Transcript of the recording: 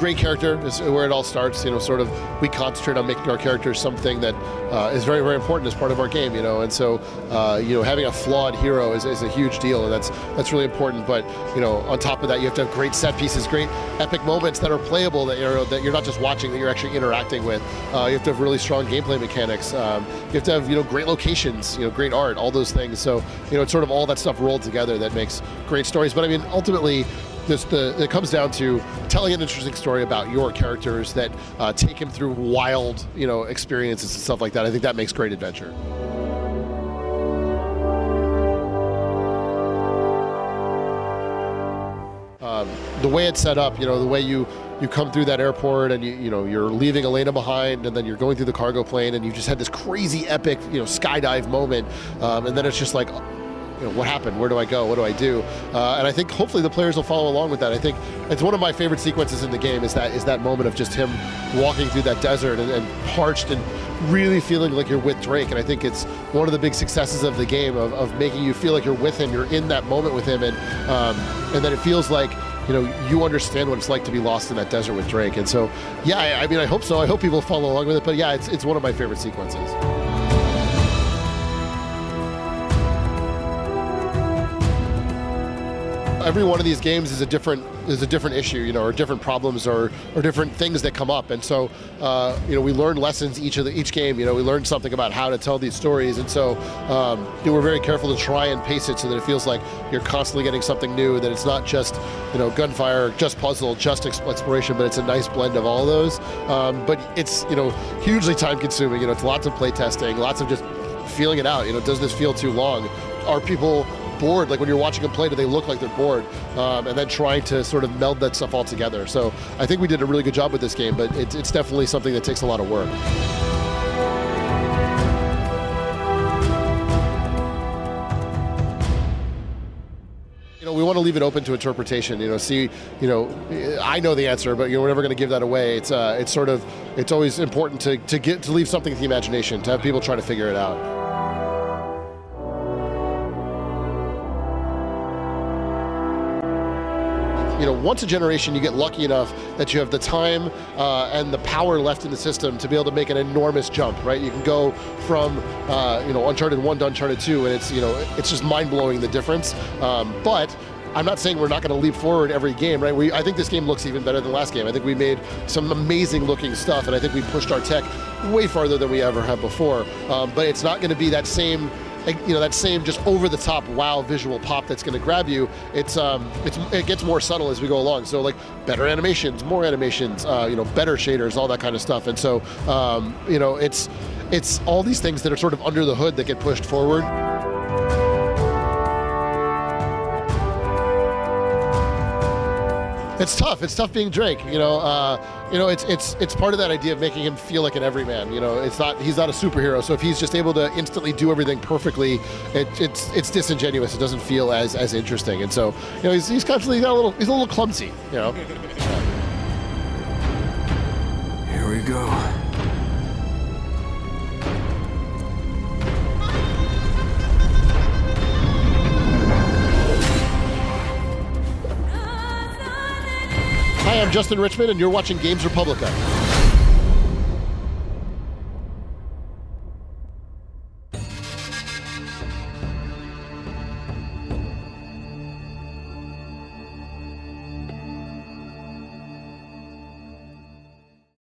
great character is where it all starts. You know, sort of we concentrate on making our characters something that is very, very important as part of our game. You know, and so you know, having a flawed hero is a huge deal, and that's really important. But you know, on top of that, you have to have great set pieces, great epic moments that are playable, that you're not just watching, that you're actually interacting with. You have to have really strong gameplay mechanics. You have to have, you know, great locations, you know, great art, all those things. So you know, it's sort of all that stuff rolled together that makes great stories. But I mean, ultimately, it comes down to telling an interesting story about your characters that take him through wild, you know, experiences and stuff like that. I think that makes great adventure. The way it's set up, you know, the way you come through that airport and you know, you're leaving Elena behind, and then you're going through the cargo plane, and you just had this crazy epic, you know, skydive moment, and then it's just like, you know, what happened? Where do I go? What do I do? And I think hopefully the players will follow along with that. I think it's one of my favorite sequences in the game is that moment of just him walking through that desert and parched and really feeling like you're with Drake. And I think it's one of the big successes of the game of making you feel like you're with him, you're in that moment with him, and then it feels like, you know, you understand what it's like to be lost in that desert with Drake. And so, yeah, I mean, I hope so. I hope people follow along with it. But yeah, it's one of my favorite sequences. Every one of these games is a different issue, you know, or different problems or different things that come up. And so, you know, we learn lessons each game. You know, we learn something about how to tell these stories. And so, you know, we're very careful to try and pace it so that it feels like you're constantly getting something new. That it's not just, you know, gunfire, just puzzle, just exploration, but it's a nice blend of all of those. But it's, you know, hugely time-consuming. You know, it's lots of play testing, lots of just feeling it out. You know, does this feel too long? Are people bored? Like when you're watching them play, do they look like they're bored? And then trying to sort of meld that stuff all together. So I think we did a really good job with this game, but it's definitely something that takes a lot of work. You know, we want to leave it open to interpretation. You know, see, you know, I know the answer, but you know, we're never going to give that away. It's always important to leave something to the imagination, to have people try to figure it out. You know, once a generation, you get lucky enough that you have the time and the power left in the system to be able to make an enormous jump, right? You can go from, you know, Uncharted 1 to Uncharted 2, and it's, you know, it's just mind-blowing the difference. But I'm not saying we're not going to leap forward every game, right? I think this game looks even better than the last game. I think we made some amazing looking stuff, and I think we pushed our tech way farther than we ever have before. But it's not going to be that same, you know, that same just over-the-top wow visual pop that's going to grab you. It gets more subtle as we go along. So like better animations, more animations, you know, better shaders, all that kind of stuff. And so you know, it's all these things that are sort of under the hood that get pushed forward. It's tough. It's tough being Drake. You know, it's part of that idea of making him feel like an everyman. You know, he's not a superhero. So if he's just able to instantly do everything perfectly, it's disingenuous. It doesn't feel as interesting. And so, you know, he's constantly a little clumsy. You know. Here we go. Hi, I'm Justin Richmond, and you're watching Games Republica.